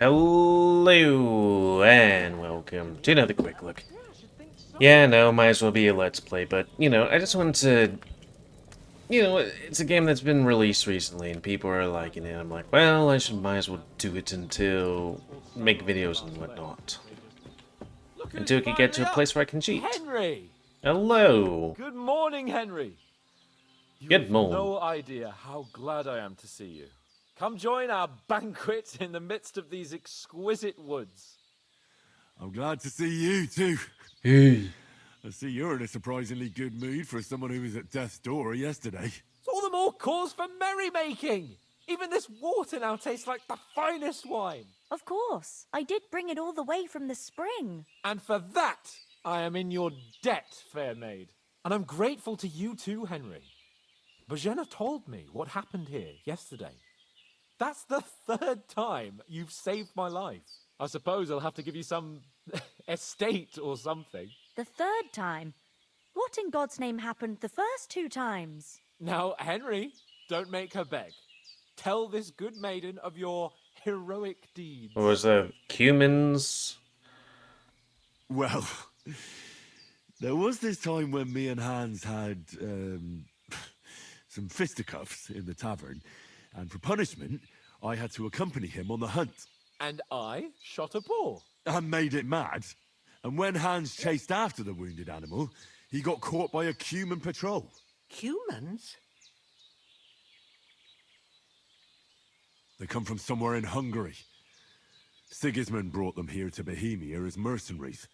Hello and welcome to another quick look. Yeah, no, might as well be a let's play, but I just wanted to, it's a game that's been released recently and people are liking it. I'm like, well, might as well do it until make videos and whatnot. Look who's Until I can get to finally a up! place where I can cheat. Henry! Hello. Good morning, Henry. Good You've morning. no idea how glad I am to see you. Come join our banquet in the midst of these exquisite woods. I'm glad to see you too. Hey. I see you're in a surprisingly good mood for someone who was at death's door yesterday. It's all the more cause for merrymaking. Even this water now tastes like the finest wine. Of course. I did bring it all the way from the spring. And for that, I am in your debt, fair maid. And I'm grateful to you too, Henry. Bajena told me what happened here yesterday. That's the third time you've saved my life. I suppose I'll have to give you some estate or something. The third time? What in God's name happened the first two times? Now, Henry, don't make her beg. Tell this good maiden of your heroic deeds. What was that? Humans? Well, there was this time when me and Hans had some fisticuffs in the tavern, and for punishment, I had to accompany him on the hunt. And I shot a boar. And made it mad. And when Hans chased after the wounded animal, he got caught by a human patrol. Humans? They come from somewhere in Hungary. Sigismund brought them here to Bohemia as mercenaries.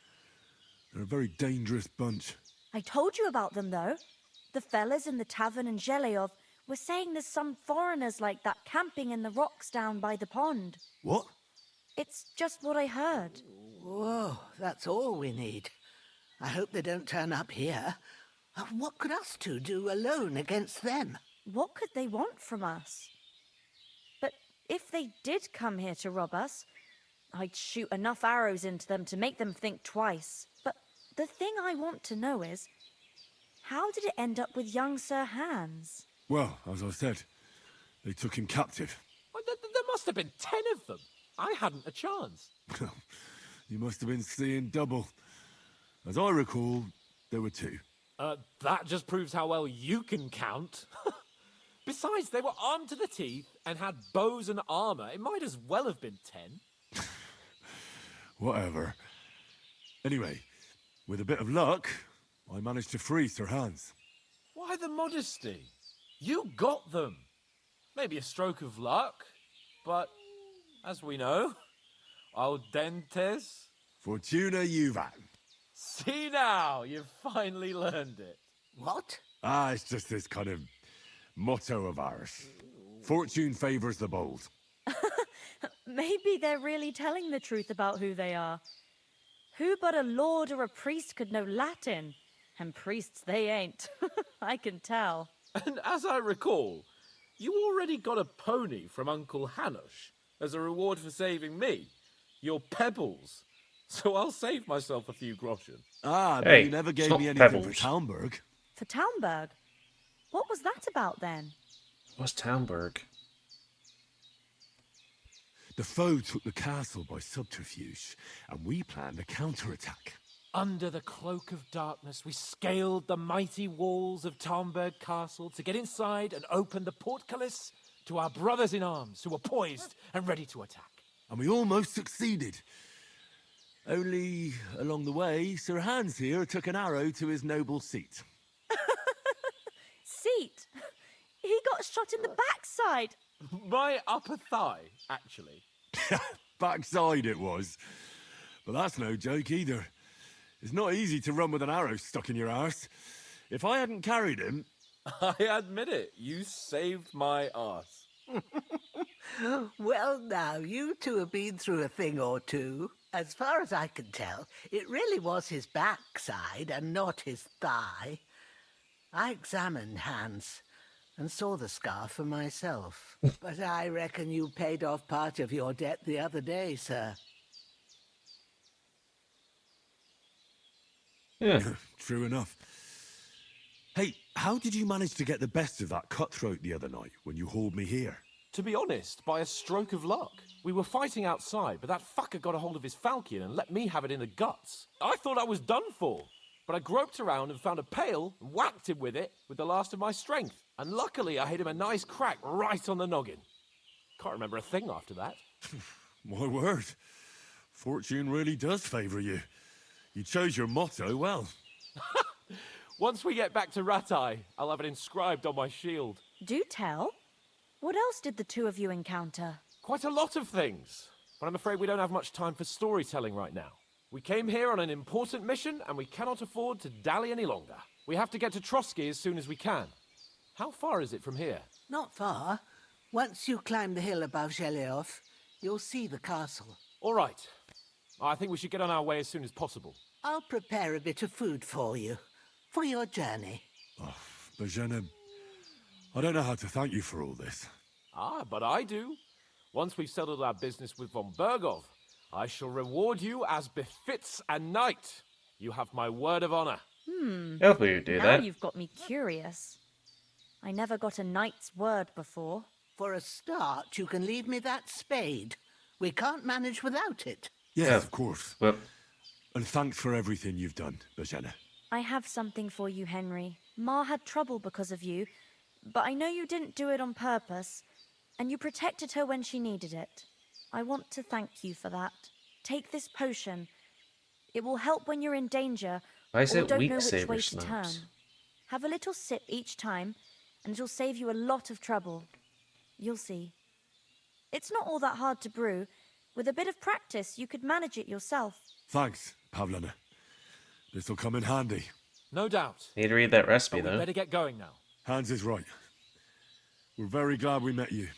They're a very dangerous bunch. I told you about them, though. The fellas in the tavern in Zheleov were saying there's some foreigners like that camping in the rocks down by the pond. What? It's just what I heard. Whoa, that's all we need. I hope they don't turn up here. What could us two do alone against them? What could they want from us? But if they did come here to rob us, I'd shoot enough arrows into them to make them think twice. But the thing I want to know is, how did it end up with young Sir Hans? Well, as I said, they took him captive. Well, there must have been 10 of them. I hadn't a chance. You must have been seeing double. As I recall, there were two. That just proves how well you can count. Besides, they were armed to the teeth and had bows and armor. It might as well have been 10. Whatever. Anyway, with a bit of luck, I managed to free Sir Hans. Why the modesty? You got them. Maybe a stroke of luck, but as we know, al dentes. Fortuna juvat. See now, you've finally learned it. What? It's just this kind of motto of ours. Fortune favors the bold. Maybe they're really telling the truth about who they are. Who but a lord or a priest could know Latin? And priests they ain't. I can tell. And as I recall, you already got a pony from Uncle Hanush as a reward for saving me. Your pebbles. So I'll save myself a few groschen. But Hey, you never it's gave not me anything for pebbles. Talmberg. For Townberg? What was that about then? What's Townberg? The foe took the castle by subterfuge, and we planned a counterattack. Under the cloak of darkness, we scaled the mighty walls of Talmberg Castle to get inside and open the portcullis to our brothers in arms who were poised and ready to attack. And we almost succeeded. Only, along the way, Sir Hans here took an arrow to his noble seat. Seat! He got shot in the backside! My upper thigh, actually. Backside it was. But that's no joke either. It's not easy to run with an arrow stuck in your arse. If I hadn't carried him... I admit it, you saved my arse. Well, now, you two have been through a thing or two. As far as I can tell, it really was his backside and not his thigh. I examined Hans and saw the scar for myself. But I reckon you paid off part of your debt the other day, sir. Yeah. True enough. Hey, how did you manage to get the best of that cutthroat the other night when you hauled me here? To be honest, by a stroke of luck. We were fighting outside, but that fucker got a hold of his falchion and let me have it in the guts. I thought I was done for, but I groped around and found a pail and whacked him with it with the last of my strength. And luckily, I hit him a nice crack right on the noggin. Can't remember a thing after that. My word. Fortune really does favour you. You chose your motto well. Once we get back to Ratai, I'll have it inscribed on my shield. Do tell. What else did the two of you encounter? Quite a lot of things, but I'm afraid we don't have much time for storytelling right now. We came here on an important mission, and we cannot afford to dally any longer. We have to get to Trotsky as soon as we can. How far is it from here? Not far. Once you climb the hill above Zheleov, you'll see the castle. All right. I think we should get on our way as soon as possible. I'll prepare a bit of food for you, for your journey. Oh, Bozhena, I don't know how to thank you for all this. Ah, but I do. Once we've settled our business with von Bergov, I shall reward you as befits a knight. You have my word of honor. Hopefully you do Now that. you've got me curious. I never got a knight's word before. For a start, you can leave me that spade. We can't manage without it. Yes, Yeah. of course. Well, And thanks for everything you've done, Bozhena. I have something for you, Henry. Ma had trouble because of you, but I know you didn't do it on purpose, and you protected her when she needed it. I want to thank you for that. Take this potion. It will help when you're in danger why is or it don't weak know which saber way to turn. snaps? Have a little sip each time, and it'll save you a lot of trouble. You'll see. It's not all that hard to brew. With a bit of practice, you could manage it yourself. Thanks, Pavlana. This'll come in handy. No doubt. Need to read that recipe, But we though. better get going now. Hans is right. We're very glad we met you.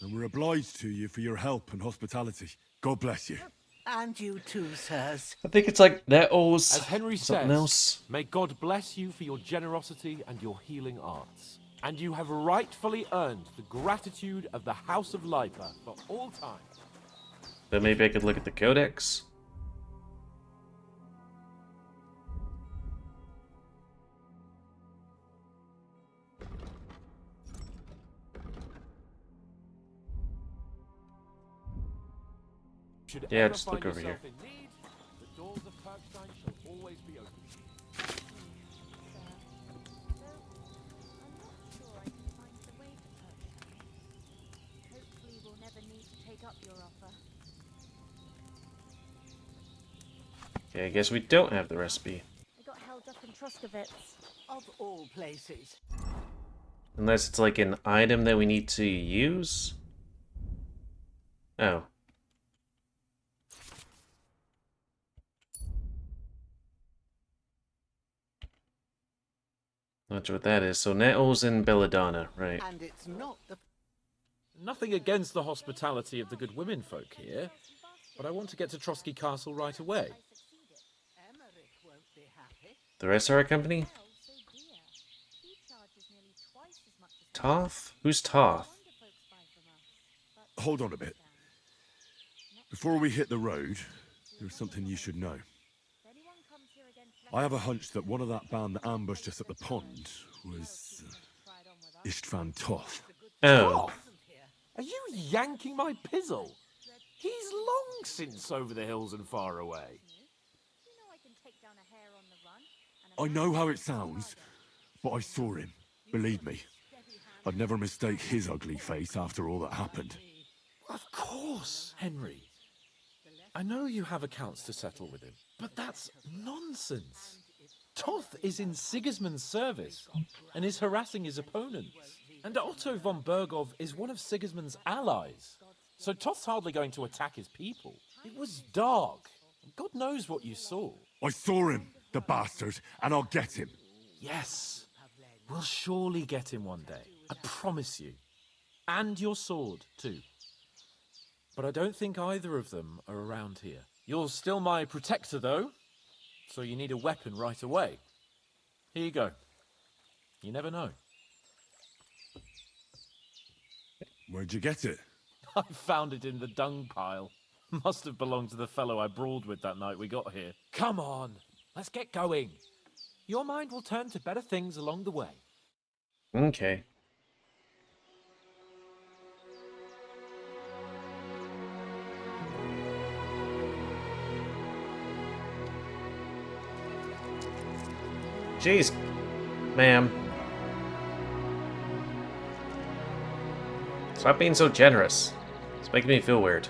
And we're obliged to you for your help and hospitality. God bless you. And you too, sirs. I think it's like nettles. As Henry something says, else. may God bless you for your generosity and your healing arts. And you have rightfully earned the gratitude of the House of Lipa for all time. But maybe I could look at the codex. Should Yeah, ever just find look over yourself here. in need, the doors of Kirkstein shall always be open. Hopefully we'll never need to take up your offer. Okay, I guess we don't have the recipe. I got held up in Troskovitz. Of all places. Unless it's like an item that we need to use? Oh. Not sure what that is. So nettles and belladonna, right. And it's not the... Nothing against the hospitality of the good women folk here, but I want to get to Trotsky Castle right away. Emmerich won't be happy. The rest of our company? Toth? Who's Toth? Hold on a bit. Before we hit the road, there's something you should know. I have a hunch that one of that band that ambushed us at the pond was Istvan Toth. Oh. Are you yanking my pizzle? He's long since over the hills and far away. I know how it sounds, but I saw him. Believe me. I'd never mistake his ugly face after all that happened. Of course, Henry. I know you have accounts to settle with him, but that's nonsense. Toth is in Sigismund's service and is harassing his opponents. And Otto von Bergov is one of Sigismund's allies. So Toth's hardly going to attack his people. It was dark. God knows what you saw. I saw him, the bastard, and I'll get him. Yes, we'll surely get him one day. I promise you. And your sword, too. But I don't think either of them are around here. You're still my protector, though, so you need a weapon right away. Here you go. You never know. Where'd you get it? I found it in the dung pile. Must have belonged to the fellow I brawled with that night we got here. Come on, let's get going. Your mind will turn to better things along the way. Okay. Jeez, ma'am. Stop being so generous. It's making me feel weird.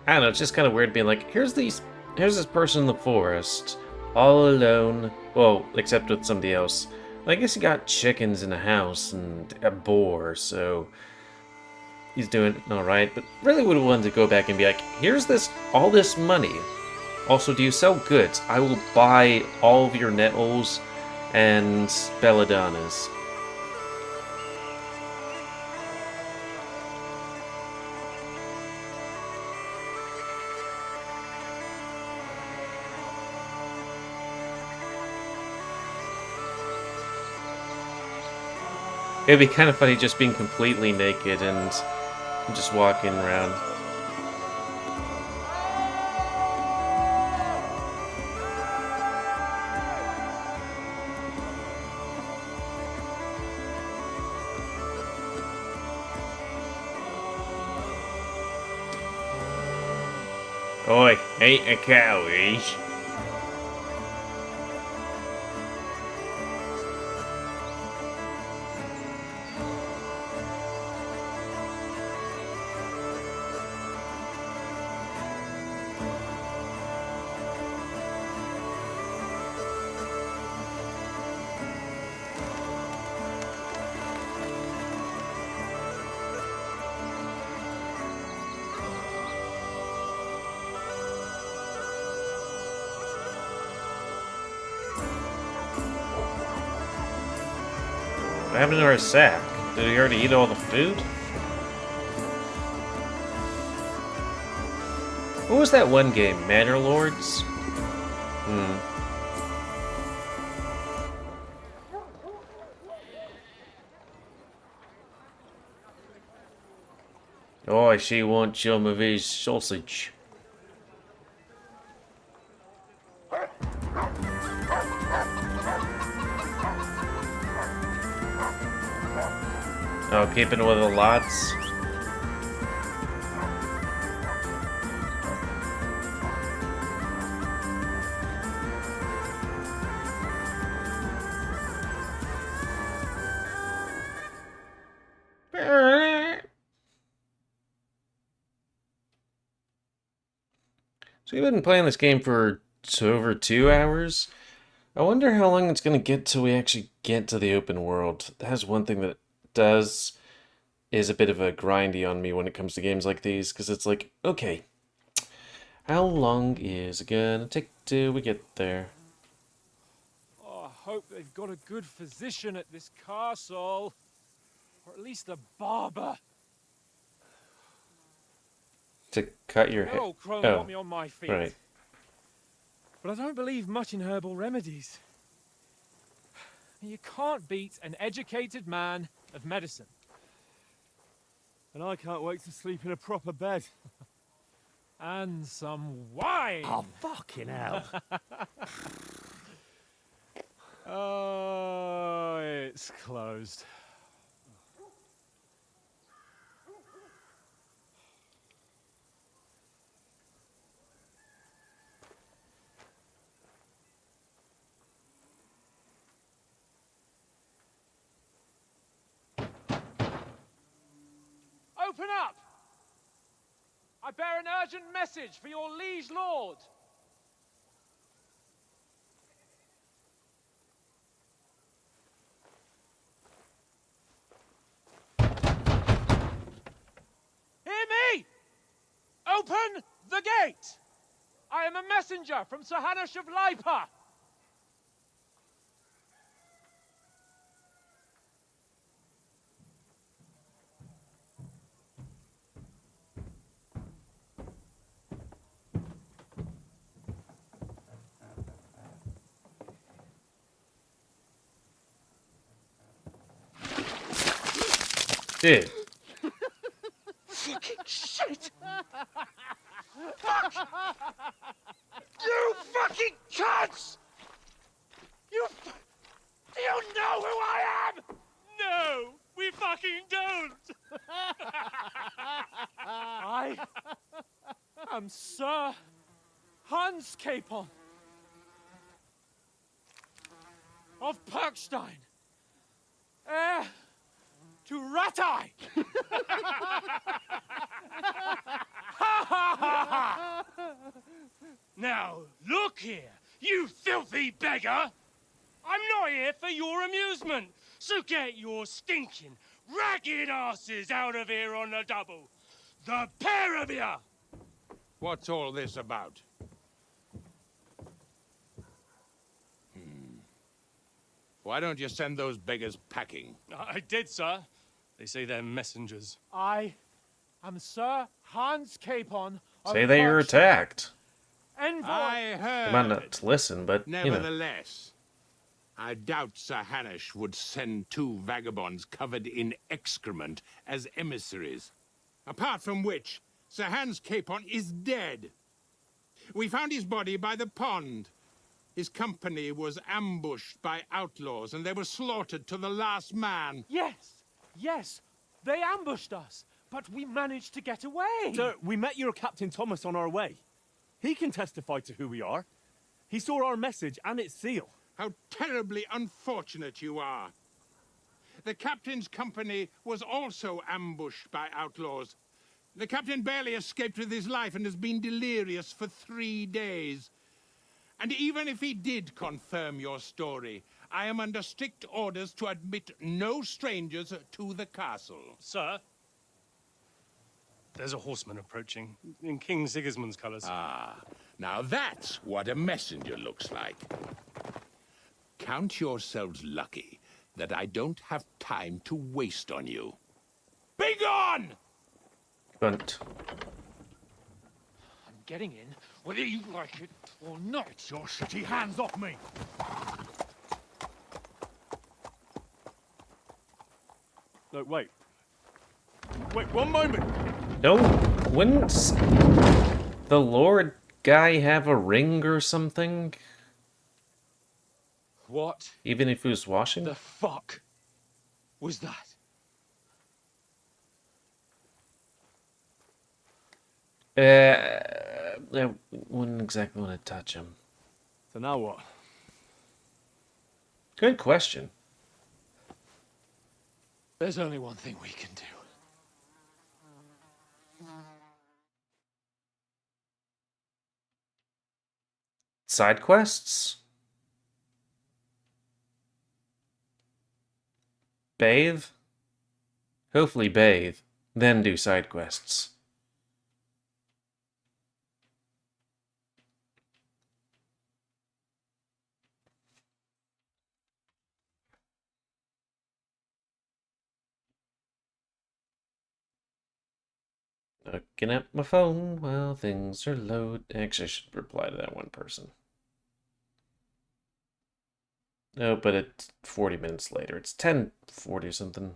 I don't know, it's just kind of weird being like, here's this person in the forest, all alone. Well, except with somebody else. I guess he got chickens in the house and a boar, so he's doing alright. But really would have wanted to go back and be like, here's all this money. Also, do you sell goods? I will buy all of your nettles and belladonnas. It'd be kind of funny just being completely naked and just walking around. Oi, ain't a cow, eh? What happened to our sack? Did we already eat all the food? What was that one game? Manor Lords? Oh, she wants some of his sausage. Oh, keeping with the lots. So we've been playing this game for over 2 hours. I wonder how long it's going to get till we actually get to the open world. That's one thing that it does is a bit of a grindy on me when it comes to games like these, because it's like, okay, how long is it gonna take till we get there? Oh, I hope they've got a good physician at this castle. Or at least a barber. To cut your hair? Old crone Oh, got me on my feet. right. But I don't believe much in herbal remedies. You can't beat an educated man of medicine. And I can't wait to sleep in a proper bed. And some wine! Oh, fucking hell. Oh, it's closed. Open up! I bear an urgent message for your liege lord. Hear me! Open the gate! I am a messenger from Sir Hanush of Lipa. Dude. Fucking shit! Fuck! You fucking cunts! Do you know who I am? No, we fucking don't! I am Sir Hans Capon of Perkstein, heir to Ratai. Now, look here, you filthy beggar! I'm not here for your amusement, so get your stinking, ragged asses out of here on the double. The pair of you! What's all this about? Why don't you send those beggars packing? I did, sir. They say they're messengers. I am Sir Hans Capon of Say they are Perkstein, attacked. envoy. I heard. They might not listen, but, you know. Nevertheless, I doubt Sir Hanush would send 2 vagabonds covered in excrement as emissaries. Apart from which, Sir Hans Capon is dead. We found his body by the pond. His company was ambushed by outlaws, and they were slaughtered to the last man. Yes, they ambushed us, but we managed to get away. Sir, we met your Captain Thomas on our way. He can testify to who we are. He saw our message and its seal. How terribly unfortunate you are. The captain's company was also ambushed by outlaws. The captain barely escaped with his life and has been delirious for 3 days. And even if he did confirm your story, I am under strict orders to admit no strangers to the castle. Sir, there's a horseman approaching in King Sigismund's colours. Ah, now that's what a messenger looks like. Count yourselves lucky that I don't have time to waste on you. Be gone! But I'm getting in, whether you like it or not. Get your shitty hands off me! No, wait. Wait, one moment! wouldn't the Lord guy have a ring or something? What Even if he was washing? the fuck was that? I wouldn't exactly want to touch him. So now what? Good question. There's only one thing we can do. Side quests? Bathe? Hopefully bathe, then do side quests. Looking at my phone while things are load. Actually, I should reply to that one person. No, but it's 40 minutes later. It's 10:40 or something.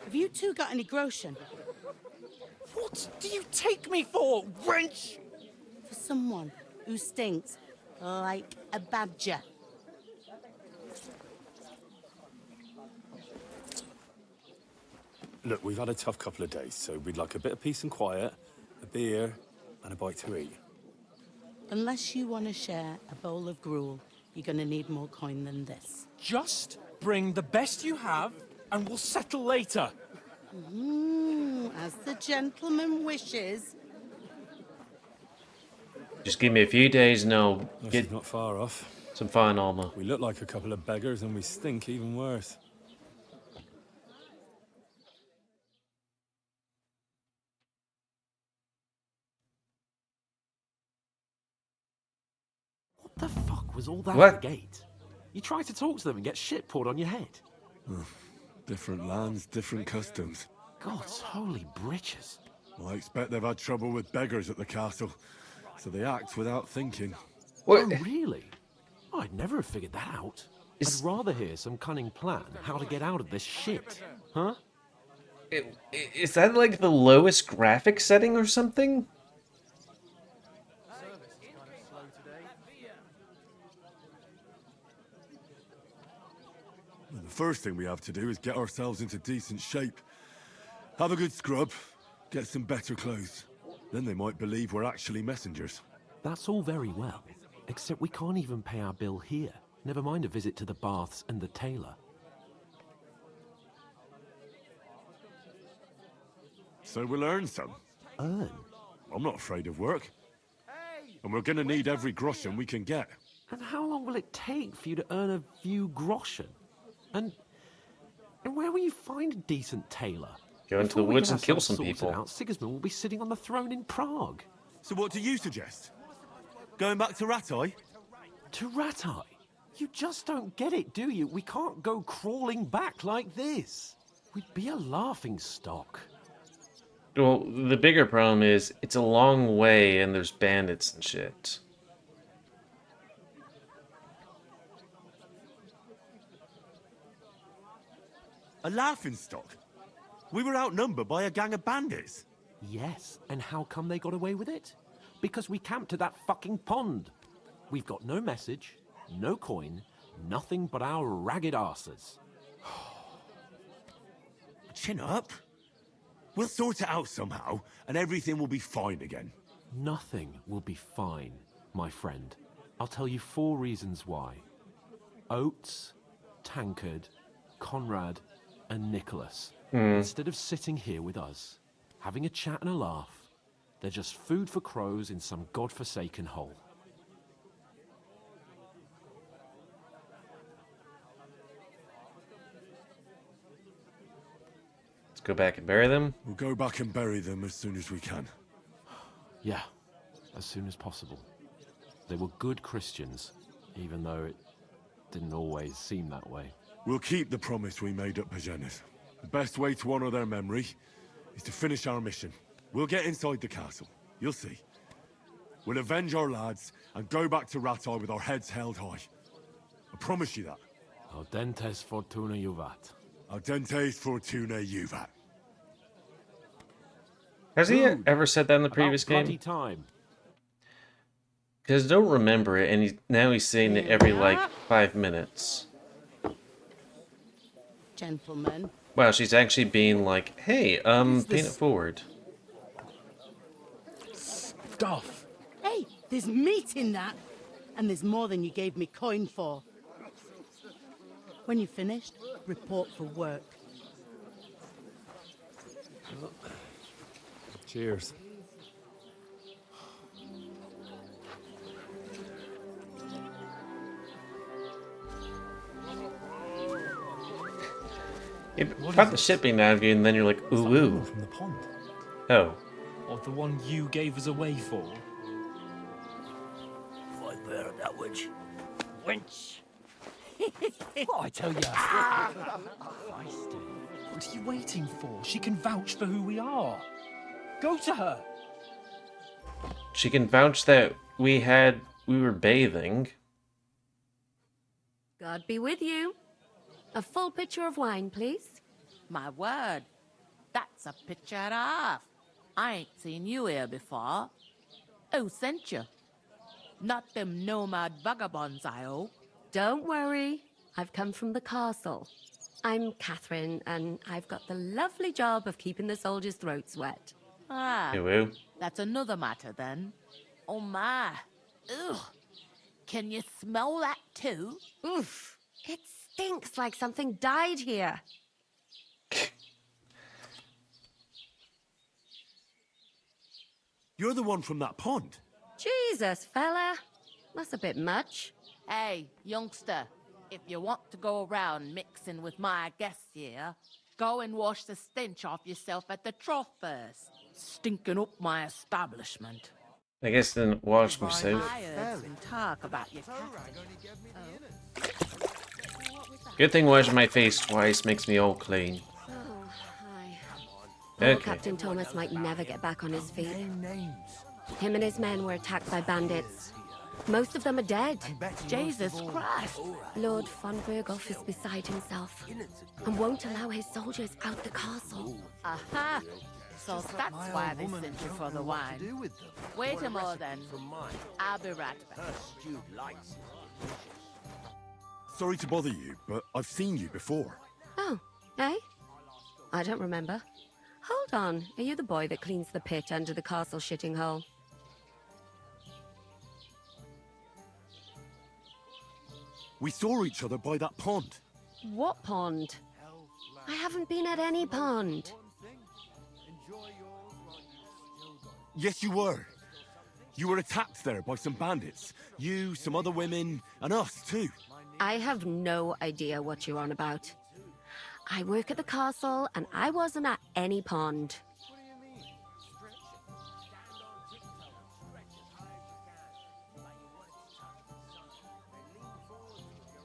Have you two got any groschen? What do you take me for, wench? For someone who stinks like a badger. Look, we've had a tough couple of days, so we'd like a bit of peace and quiet, a beer, and a bite to eat. Unless you want to share a bowl of gruel, you're going to need more coin than this. Just bring the best you have, and we'll settle later. As the gentleman wishes. Just give me a few days and I'll This get is not far off. some fine armor. We look like a couple of beggars, and we stink even worse. What the fuck was all that What? at the gate? You try to talk to them and get shit poured on your head. Different lands, different customs. God's holy britches. Well, I expect they've had trouble with beggars at the castle, so they act without thinking. What? Oh, really? I'd never have figured that out. Is- I'd rather hear some cunning plan how to get out of this shit. Huh? Is that like the lowest graphic setting or something? The first thing we have to do is get ourselves into decent shape. Have a good scrub, get some better clothes. Then they might believe we're actually messengers. That's all very well, except we can't even pay our bill here. Never mind a visit to the baths and the tailor. So we'll earn some. Earn? I'm not afraid of work. And we're gonna need every groschen we can get. And how long will it take for you to earn a few groschen? And where will you find a decent tailor? Go into the Before we woods get and kill ourselves some sorted people. out, Sigismund will be sitting on the throne in Prague. So what do you suggest? Going back to Ratai? To Ratai? You just don't get it, do you? We can't go crawling back like this. We'd be a laughing stock. Well, the bigger problem is it's a long way and there's bandits and shit. A laughingstock? We were outnumbered by a gang of bandits. Yes, and how come they got away with it? Because we camped at that fucking pond. We've got no message, no coin, nothing but our ragged arses. Chin up. We'll sort it out somehow, and everything will be fine again. Nothing will be fine, my friend. I'll tell you 4 reasons why. Oates, Tankard, Conrad, and Nicholas. Instead of sitting here with us, having a chat and a laugh, they're just food for crows in some godforsaken hole. Let's go back and bury them. We'll go back and bury them as soon as we can. Yeah, as soon as possible. They were good Christians, even though it didn't always seem that way. We'll keep the promise we made at Pagenis. The best way to honor their memory is to finish our mission. We'll get inside the castle. You'll see. We'll avenge our lads and go back to Ratai with our heads held high. I promise you that. Audentes fortuna juvat. Audentes fortuna juvat. Has he Dude, ever said that in the previous About bloody game? time. Because I don't remember it, and now he's saying it every, like, 5 minutes. Gentlemen, Wow, she's actually being like, hey, paint it forward. Stuff. hey, there's meat in that. And there's more than you gave me coin for. When you're finished, report for work. Cheers. You got the shipping out of you, and then you're like, ooh, ooh. From the pond. Oh. Or the one you gave us away for. I bear that witch. Wench. What I tell ya? What are you waiting for? She can vouch for who we are. Go to her. She can vouch that we were bathing. God be with you. A full pitcher of wine, please. My word, that's a picture and a half. I ain't seen you here before. Who sent you? Not them nomad vagabonds, I hope. Don't worry. I've come from the castle. I'm Catherine, and I've got the lovely job of keeping the soldiers' throats wet. Ah, Ooh. that's another matter then. Oh my. Ugh. Can you smell that too? Oof. It stinks like something died here. You're the one from that pond. Jesus, fella. That's a bit much. Hey, youngster, if you want to go around mixing with my guests here, go and wash the stench off yourself at the trough first. Stinking up my establishment. I guess then wash myself. I heard some talk about your Good thing washing my face twice makes me all clean. Oh, hi. Poor Okay. Captain Thomas might never get back on his feet. Him and his men were attacked by bandits. Most of them are dead. Jesus Christ! Lord von Berghoff is beside himself and won't allow his soldiers out the castle. Aha! So that's why they sent you for the wine. Wait a moment then. I'll be right back. Sorry to bother you, but I've seen you before. Oh, eh? I don't remember. Hold on, are you the boy that cleans the pit under the castle shitting hole? We saw each other by that pond. What pond? I haven't been at any pond. Yes, you were. You were attacked there by some bandits. You, some other women, and us too. I have no idea what you're on about. I work at the castle, and I wasn't at any pond.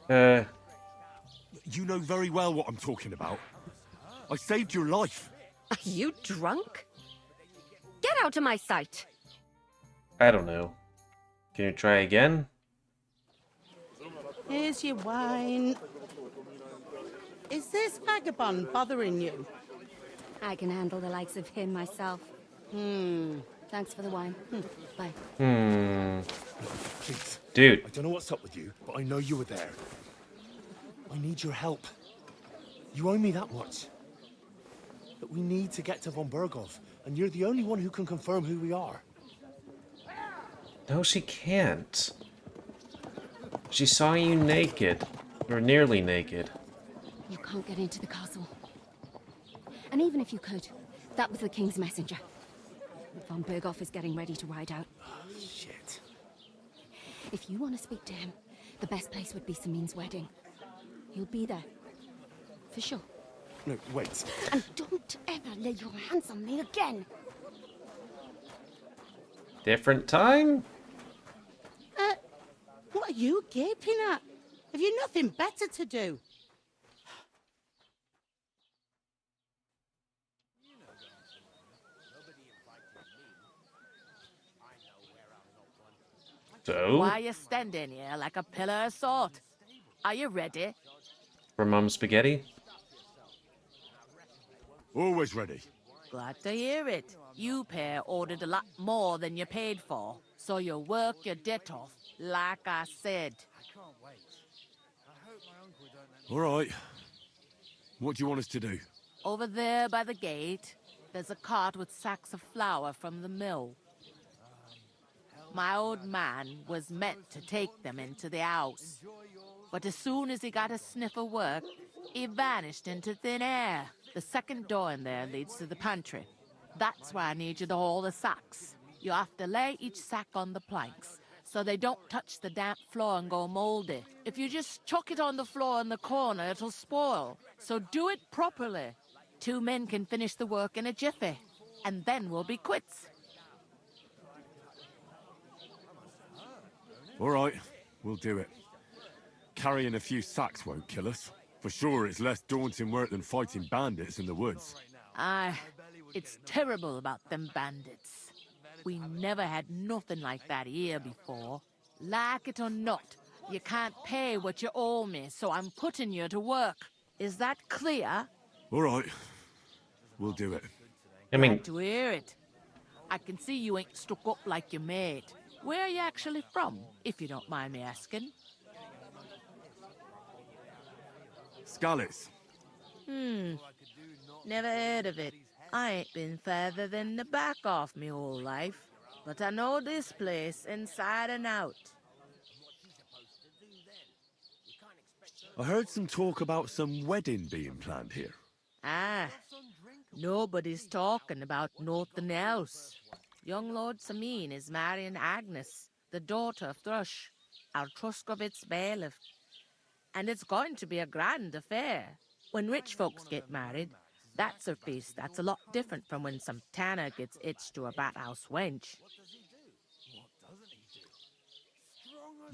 You know very well what I'm talking about. I saved your life. Are you drunk? Get out of my sight! I don't know. Can you try again? Here's your wine. Is this vagabond bothering you? I can handle the likes of him myself. Thanks for the wine. Bye. Please. Dude. I don't know what's up with you, but I know you were there. I need your help. You owe me that much. But we need to get to von Berghoff, and you're the only one who can confirm who we are. No, she can't. She saw you naked. Or nearly naked. You can't get into the castle. And even if you could, that was the king's messenger. Von Berghoff is getting ready to ride out. Oh, shit. If you want to speak to him, the best place would be Samin's wedding. He'll be there. For sure. No, wait. And don't ever lay your hands on me again. Different time? What are you gaping at? Have you nothing better to do? So? Why are you standing here like a pillar of salt? Are you ready? For Mum Spaghetti? Always ready. Glad to hear it. You pair ordered a lot more than you paid for, so you work your debt off, like I said. All right. What do you want us to do? Over there by the gate, there's a cart with sacks of flour from the mill. My old man was meant to take them into the house, but as soon as he got a sniff of work, he vanished into thin air. The second door in there leads to the pantry. That's why I need you to haul the sacks. You have to lay each sack on the planks, so they don't touch the damp floor and go moldy. If you just chuck it on the floor in the corner, it'll spoil. So do it properly. 2 men can finish the work in a jiffy, and then we'll be quits. All right, we'll do it. Carrying a few sacks won't kill us. For sure, it's less daunting work than fighting bandits in the woods. Aye, it's terrible about them bandits. We never had nothing like that here before. Like it or not, you can't pay what you owe me, so I'm putting you to work. Is that clear? All right, we'll do it. I mean, Glad to hear it. I can see you ain't stuck up like your mate. Where are you actually from, if you don't mind me asking? Skalitz. Never heard of it. I ain't been further than the back off me whole life. But I know this place inside and out. I heard some talk about some wedding being planned here. Ah, nobody's talking about nothing else. Young Lord Samin is marrying Agnes, the daughter of Thrush, our Truskovitz bailiff. And it's going to be a grand affair. When rich folks get married, that's a feast that's a lot different from when some tanner gets hitched to a bat-house wench.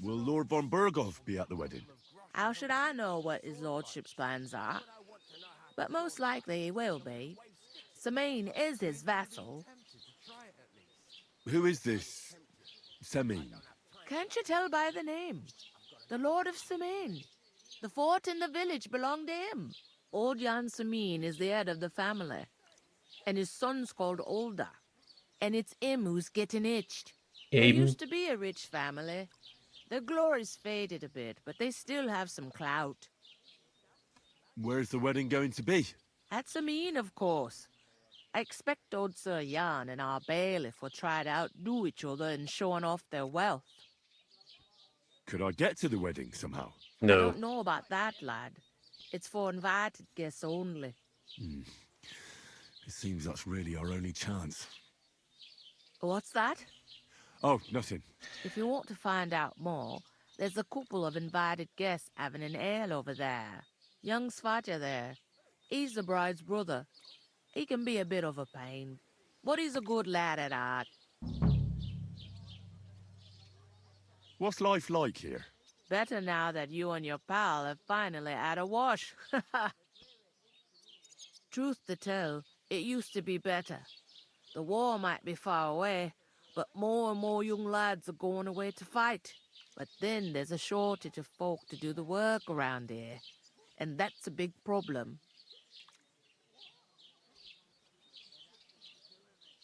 Will Lord von Berghoff be at the wedding? How should I know what his lordship's plans are? But most likely he will be. Samin is his vassal. Who is this Semin? Can't you tell by the name? The Lord of Samine. The fort and the village belong to him. Old Jan Samine is the head of the family, and his son's called Olda, and it's him who's getting itched. They Aiden? used to be a rich family. Their glory's faded a bit, but they still have some clout. Where's the wedding going to be? At Samine, of course. I expect old Sir Jan and our bailiff will try to outdo each other in showing off their wealth. Could I get to the wedding somehow? I No. don't know about that, lad. It's for invited guests only. It seems that's really our only chance. What's that? Oh, nothing. If you want to find out more, there's a couple of invited guests having an ale over there. Young Svaja there. He's the bride's brother. He can be a bit of a pain, but he's a good lad at heart. What's life like here? Better now that you and your pal have finally had a wash. Truth to tell, it used to be better. The war might be far away, but more and more young lads are going away to fight. But then there's a shortage of folk to do the work around here, and that's a big problem.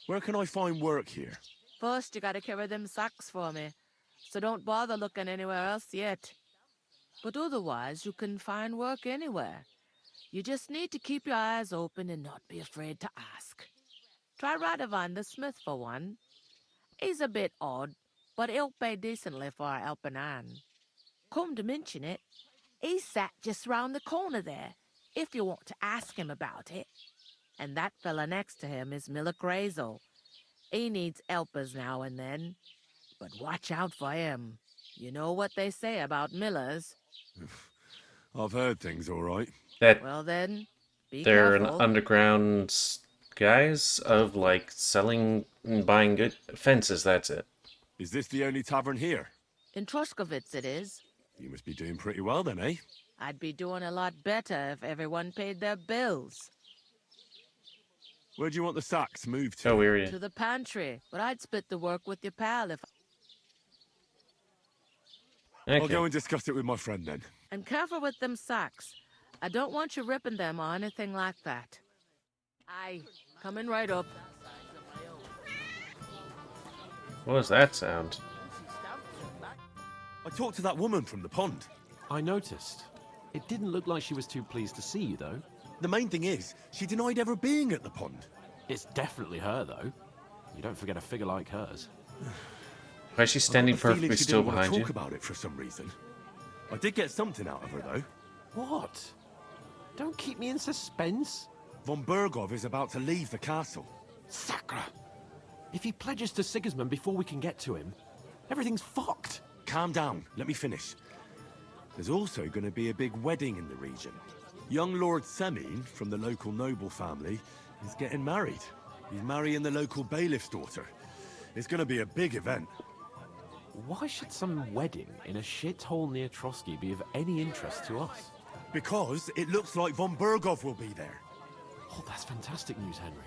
Where can I find work here? First, you gotta carry them sacks for me, so don't bother looking anywhere else yet. But otherwise, you can find work anywhere. You just need to keep your eyes open and not be afraid to ask. Try Radovan the smith for one. He's a bit odd, but he'll pay decently for a helping hand. Come to mention it, he's sat just round the corner there, if you want to ask him about it. And that fella next to him is Miller Crazel. He needs helpers now and then, but watch out for him. You know what they say about Millers. I've heard things all right. That Well then, be they're careful. an underground guys of like selling and buying good fences. That's it. Is this the only tavern here? In Troskovitz it is. You must be doing pretty well then, eh? I'd be doing a lot better if everyone paid their bills. Where do you want the sacks moved to? Oh, weird. To the pantry, but I'd split the work with your pal if... I'll Okay. go and discuss it with my friend then. And careful with them sacks. I don't want you ripping them or anything like that. Aye, coming right up. What was that sound? I talked to that woman from the pond. I noticed. It didn't look like she was too pleased to see you, though. The main thing is, she denied ever being at the pond. It's definitely her, though. You don't forget a figure like hers. Why is she standing I've got the perfectly feeling she still didn't want behind to you? talk about it for some reason. I did get something out of her though. What? Don't keep me in suspense. Von Bergov is about to leave the castle. Sacra! If he pledges to Sigismund before we can get to him, everything's fucked. Calm down, let me finish. There's also going to be a big wedding in the region. Young Lord Semine, from the local noble family, is getting married. He's marrying the local bailiff's daughter. It's going to be a big event. Why should some wedding in a shithole near Trotsky be of any interest to us? Because it looks like Von Bergov will be there. Oh, that's fantastic news, Henry.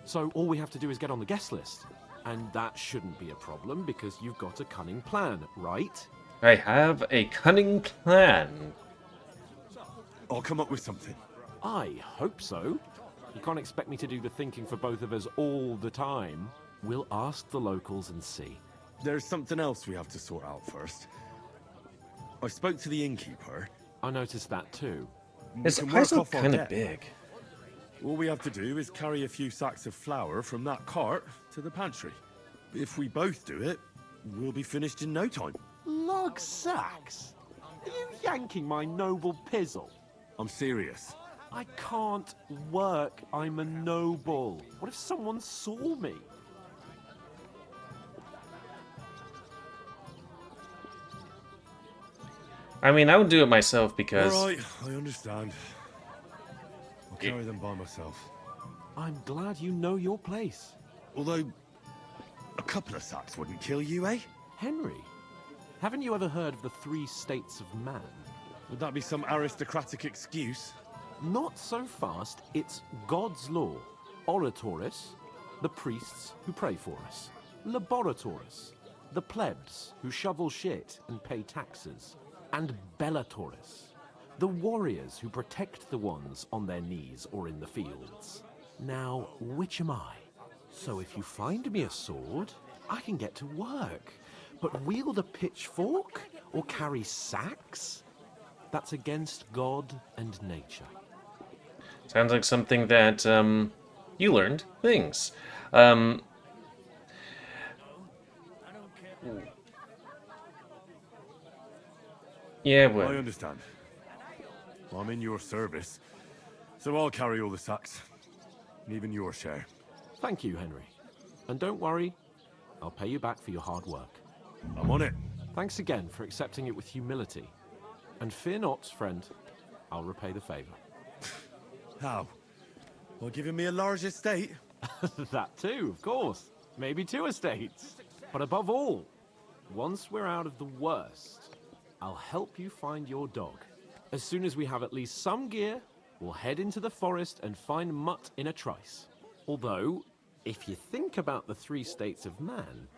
So all we have to do is get on the guest list. And that shouldn't be a problem because you've got a cunning plan, right? I have a cunning plan. I'll come up with something. I hope so. You can't expect me to do the thinking for both of us all the time. We'll ask the locals and see. There's something else we have to sort out first. I spoke to the innkeeper. I noticed that too. His We can eyes work look off our kind of debt. big. All we have to do is carry a few sacks of flour from that cart to the pantry. If we both do it, we'll be finished in no time. Log sacks? Are you yanking my noble pizzle? I'm serious. I can't work. I'm a noble. What if someone saw me? I mean, I would do it myself because All right, I understand. I'll carry them by myself. I'm glad you know your place. Although, a couple of sacks wouldn't kill you, eh? Henry, haven't you ever heard of the 3 states of man? Would that be some aristocratic excuse? Not so fast. It's God's law. Oratoris, the priests who pray for us. Laboratoris, The plebs who shovel shit and pay taxes. And Bellatorus, the warriors who protect the ones on their knees or in the fields. Now, which am I? So if you find me a sword, I can get to work. But wield a pitchfork or carry sacks? That's against God and nature. Sounds like something that, you learned things. Yeah, well. I understand. I'm in your service, so I'll carry all the sacks. Even your share. Thank you, Henry. And don't worry, I'll pay you back for your hard work. I'm on it. Thanks again for accepting it with humility. And fear not, friend. I'll repay the favor. How? Well, giving me a large estate? That too, of course. Maybe 2 estates. But above all, once we're out of the worst, I'll help you find your dog. As soon as we have at least some gear, we'll head into the forest and find Mutt in a trice. Although, if you think about the 3 states of man,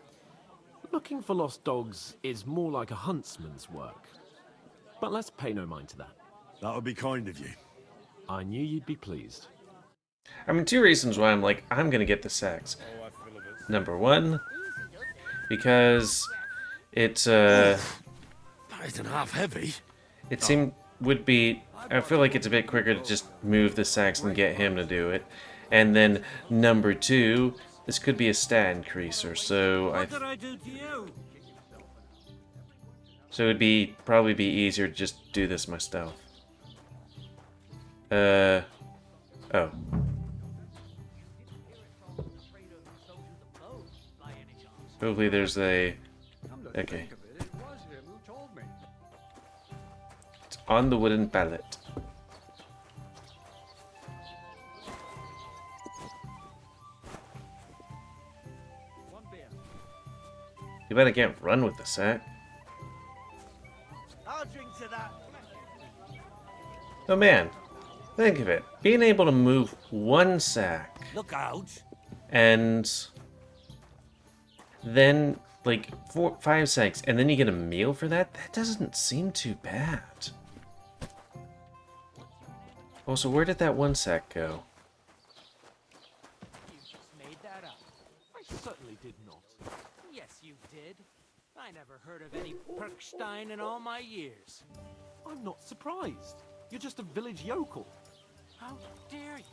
looking for lost dogs is more like a huntsman's work. But let's pay no mind to that. That would be kind of you. I knew you'd be pleased. I mean, 2 reasons why I'm like, I'm gonna get the sacks. Number 1, because it's, That isn't half heavy. it would be, I feel like it's a bit quicker to just move the sacks and get him to do it. And then, number 2, this could be a stat increaser, so What did I do to you? So it'd probably be easier to just do this myself. Oh. Hopefully there's a... Okay. It's on the wooden pallet. You bet I can't run with the sack. I'll drink to that. Oh man, think of it. Being able to move 1 sack Look out. and then like 5 sacks and then you get a meal for that? That doesn't seem too bad. Also, where did that 1 sack go? You just made that up. I certainly did not. Yes, you did. I never heard of any Perkstein in all my years. I'm not surprised. You're just a village yokel. How dare you?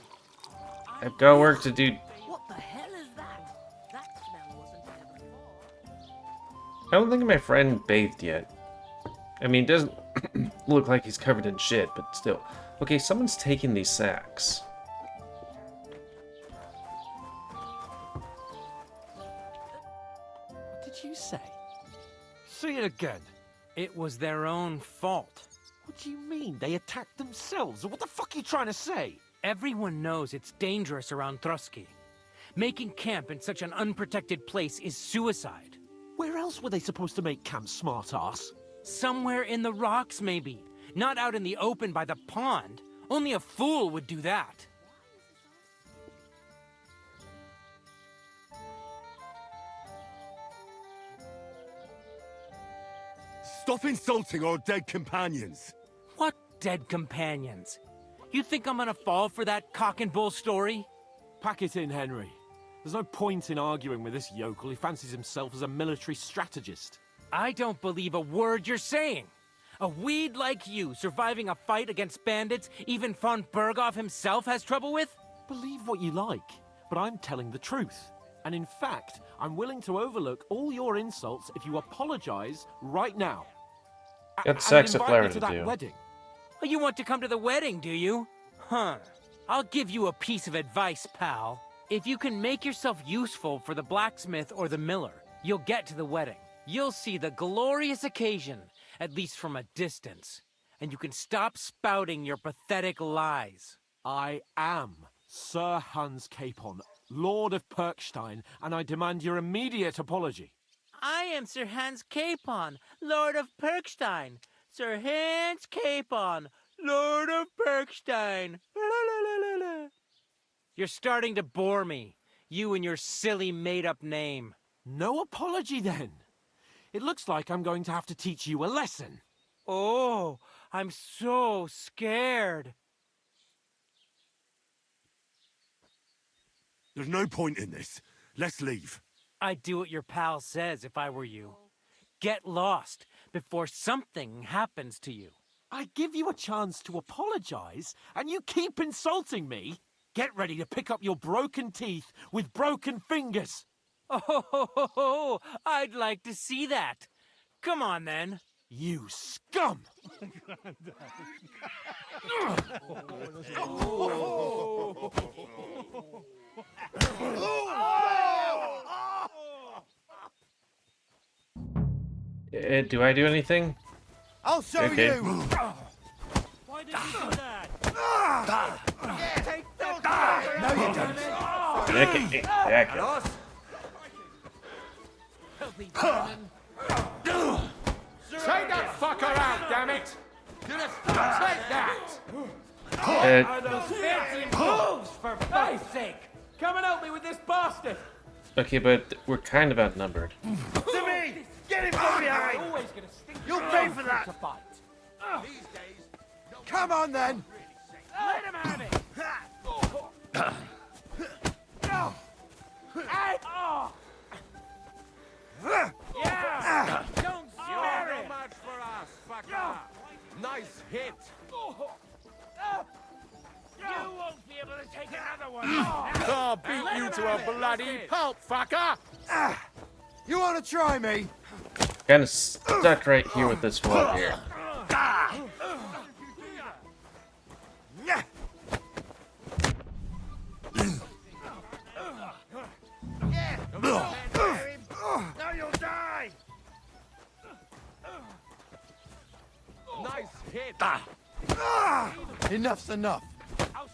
I've got work to do. What the hell is that? That smell wasn't there before. I don't think my friend bathed yet. I mean, it doesn't look like he's covered in shit, but still. Okay, someone's taking these sacks. What did you say? Say it again. It was their own fault. What do you mean? They attacked themselves? What the fuck are you trying to say? Everyone knows it's dangerous around Trotsky. Making camp in such an unprotected place is suicide. Where else were they supposed to make camp, smart-ass? Somewhere in the rocks, maybe. Not out in the open by the pond. Only a fool would do that. Stop insulting our dead companions. What dead companions? You think I'm gonna fall for that cock and bull story? Pack it in, Henry. There's no point in arguing with this yokel who fancies himself as a military strategist. I don't believe a word you're saying. A weed like you surviving a fight against bandits even von Berghoff himself has trouble with? Believe what you like, but I'm telling the truth. And in fact, I'm willing to overlook all your insults if you apologize right now. Got sex and of invite me Flair to to that do. wedding. Oh, you want to come to the wedding, do you? Huh. I'll give you a piece of advice, pal. If you can make yourself useful for the blacksmith or the miller, you'll get to the wedding. You'll see the glorious occasion, at least from a distance. And you can stop spouting your pathetic lies. I am Sir Hans Capon, Lord of Perkstein, and I demand your immediate apology. I am Sir Hans Capon, Lord of Perkstein. Sir Hans Capon, Lord of Perkstein. You're starting to bore me. You and your silly made-up name. No apology, then. It looks like I'm going to have to teach you a lesson. Oh, I'm so scared. There's no point in this. Let's leave. I'd do what your pal says if I were you. Get lost before something happens to you. I give you a chance to apologize, and you keep insulting me. Get ready to pick up your broken teeth with broken fingers. Oh, I'd like to see that. Come on, then. You scum! Do I do anything? I'll show Okay. you. Why did you do that? Take that. No, you don't. Okay. Take that fucker out, damn it! Take that! Moves, for Christ's sake! Come and help me with this bastard! Okay, but we're kind of outnumbered. To me! Get him from behind! Always gonna stink. You'll pay for that! To fight. Come on, then! Let him have it! Yeah! Don't spare Not it! much for us, fucker! Nice hit! You won't be able to take another one. I'll beat you to a bloody pulp, fucker! You want to try me? Kind of stuck right here with this wall here. Now you'll die! Nice hit! Enough's enough.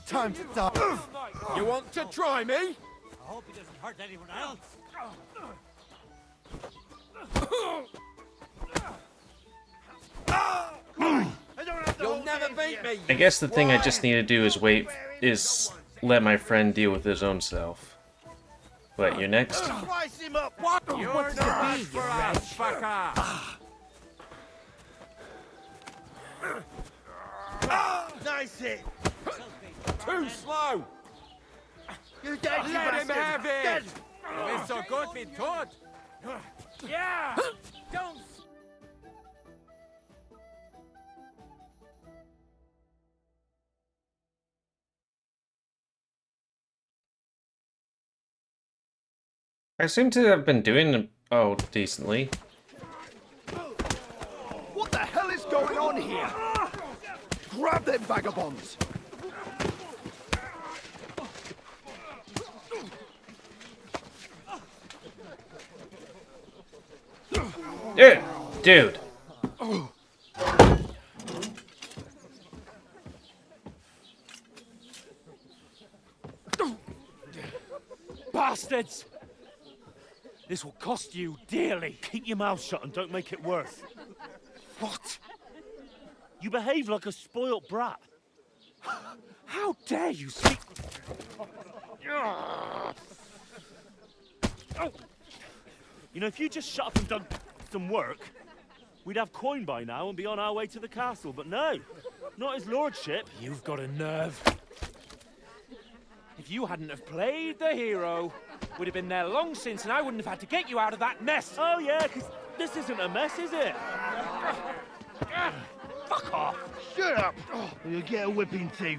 Time to die. You want to try me? I hope he doesn't hurt anyone else. You'll never beat me! I guess the thing I just need to do is let my friend deal with his own self. What, you're next? Slice him up! You're no match for us, fucker! Nice hit! Too slow! You dirty Let him bastard! have it! Dead. We're so good we thought! Yeah! Don't... I seem to have been doing, decently. What the hell is going on here? Grab them vagabonds! Dude! Bastards! This will cost you dearly. Keep your mouth shut and don't make it worse. What? You behave like a spoilt brat. How dare you speak... You know, if you just shut up and done some work, we'd have coin by now and be on our way to the castle, but no, not his lordship. You've got a nerve. If you hadn't have played the hero, we'd have been there long since and I wouldn't have had to get you out of that mess. Oh yeah, because this isn't a mess, is it? Fuck off! Shut up! Or you'll get a whipping too.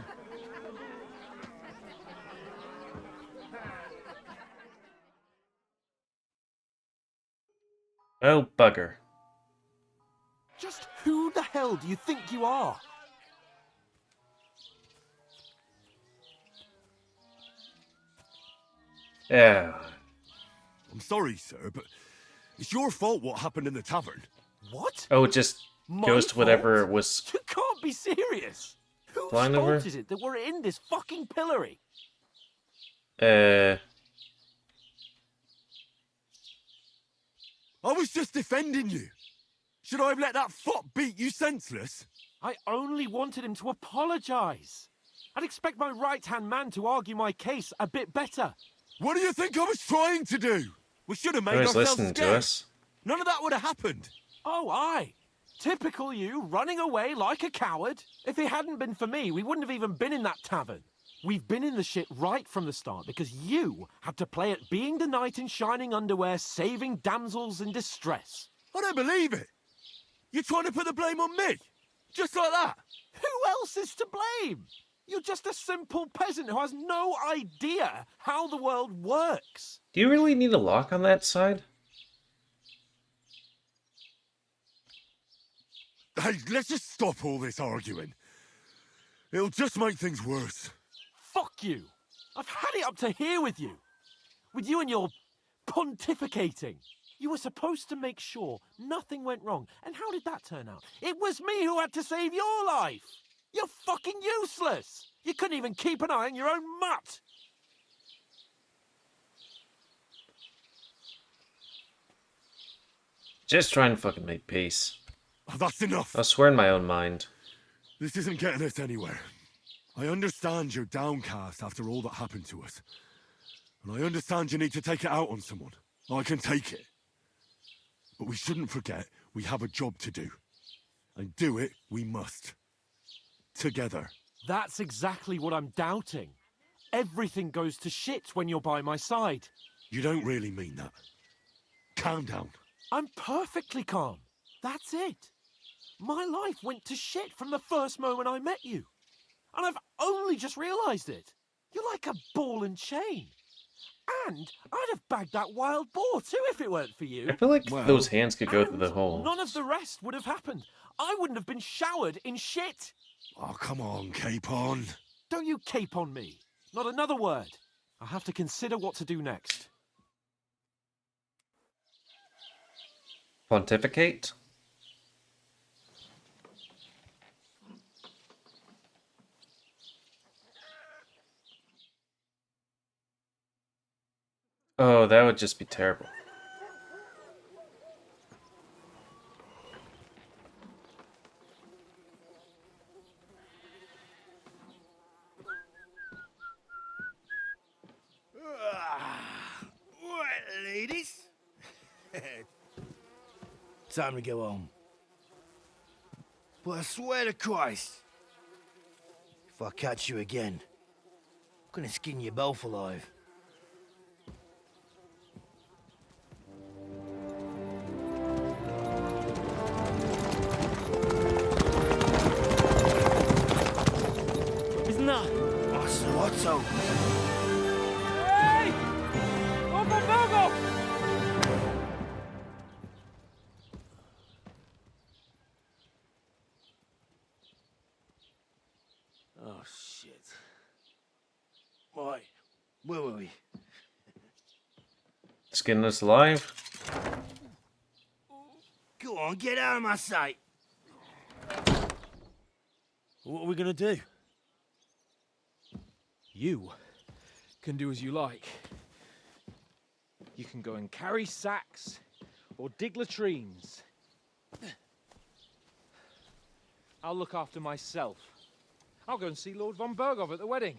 Oh, bugger. Just who the hell do you think you are? Yeah. I'm sorry, sir, but it's your fault what happened in the tavern. What? Oh, it just goes to whatever fault? was... You can't be serious. Whose flying fault over? is it that we're in this fucking pillory? I was just defending you. Should I have let that fop beat you senseless? I only wanted him to apologize. I'd expect my right-hand man to argue my case a bit better. What do you think I was trying to do? We should have made He was ourselves listening scarce. to us. none of that would have happened. Oh, aye. Typical you, running away like a coward. If it hadn't been for me, we wouldn't have even been in that tavern. We've been in the shit right from the start because you had to play at being the knight in shining underwear, saving damsels in distress. I don't believe it. You're trying to put the blame on me? Just like that? Who else is to blame? You're just a simple peasant who has no idea how the world works. Do you really need a lock on that side? Hey, let's just stop all this arguing. It'll just make things worse. Fuck you. I've had it up to here with you. With you and your pontificating. You were supposed to make sure nothing went wrong. And how did that turn out? It was me who had to save your life. You're fucking useless. You couldn't even keep an eye on your own mutt. Just try and fucking make peace. Oh, that's enough. I swear in my own mind. This isn't getting us anywhere. I understand you're downcast after all that happened to us. And I understand you need to take it out on someone. I can take it. But we shouldn't forget we have a job to do. And do it we must. Together. That's exactly what I'm doubting. Everything goes to shit when you're by my side. You don't really mean that. Calm down. I'm perfectly calm. That's it. My life went to shit from the first moment I met you. And I've only just realised it. You're like a ball and chain. And I'd have bagged that wild boar too if it weren't for you. I feel like those hands could go through the hole. None of the rest would have happened. I wouldn't have been showered in shit. Oh, come on, Capon. Don't you cape on me. Not another word. I have to consider what to do next. Pontificate? Oh, that would just be terrible. Right, ladies. Time to go home. But I swear to Christ, if I catch you again, I'm gonna skin you both alive. Isn't that? Otto. Hey! Uncle Virgo! Oh, shit. Right, where were we? Skin us alive? Go on, get out of my sight. What are we gonna do? You can do as you like. You can go and carry sacks or dig latrines. I'll look after myself. I'll go and see Lord von Bergov at the wedding.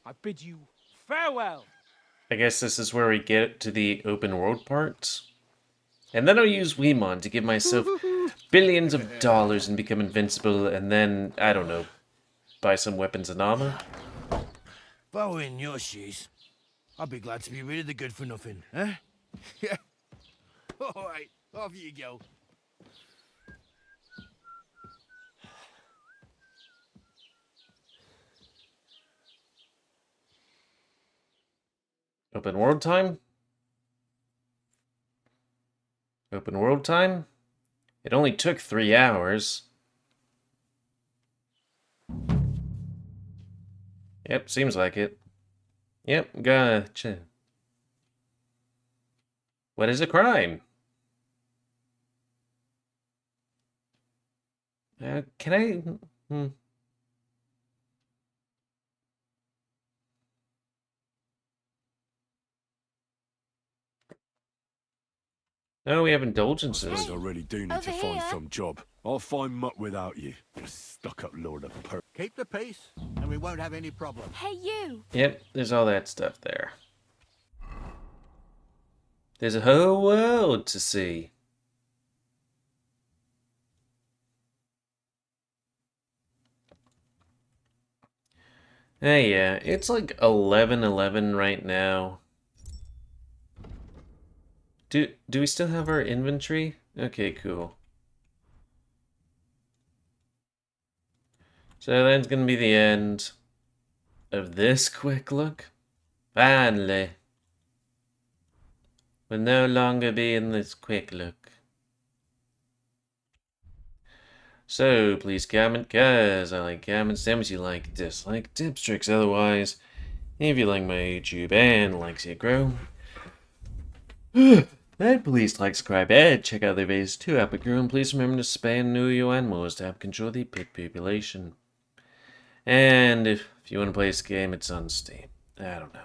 I bid you farewell. I guess this is where we get to the open world parts. And then I'll use Weemon to give myself billions of dollars and become invincible, and then, I don't know, buy some weapons and armor. If I were in your shoes, I'd be glad to be rid of the good for nothing, eh? Yeah. Alright, off you go. Open world time? Open world time? It only took 3 hours. Yep, seems like it. Yep, gotcha. What is a crime? Can I... No, we have indulgences. I really do need to find some job. I'll find mutt without you. You stuck-up lord of perk. Keep the peace, and we won't have any problem. Hey, you! Yep, there's all that stuff there. There's a whole world to see. Hey, yeah, it's like 11:11 right now. Do we still have our inventory? Okay, cool. So that's gonna be the end of this quick look. Finally. We'll no longer be in this quick look. So, please comment, guys. I like comments, damage you like, dislike, tips, tricks, otherwise. If you like my YouTube and like see it grow, then please like, subscribe, and check out their videos too. Epic Grow, and please remember to spam new your animals to help control the pit population. And if you want to play this game, it's on Steam. I don't know.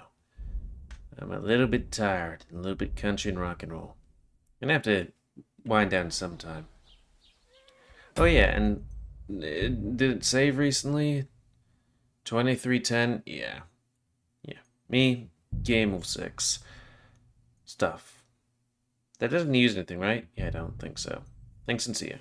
I'm a little bit tired, and a little bit country and rock and roll. Gonna have to wind down sometime. Oh yeah, and did it save recently? 2310? Yeah. Yeah. Me, GamerWolfSix. Stuff. That doesn't use anything, right? Yeah, I don't think so. Thanks and see ya.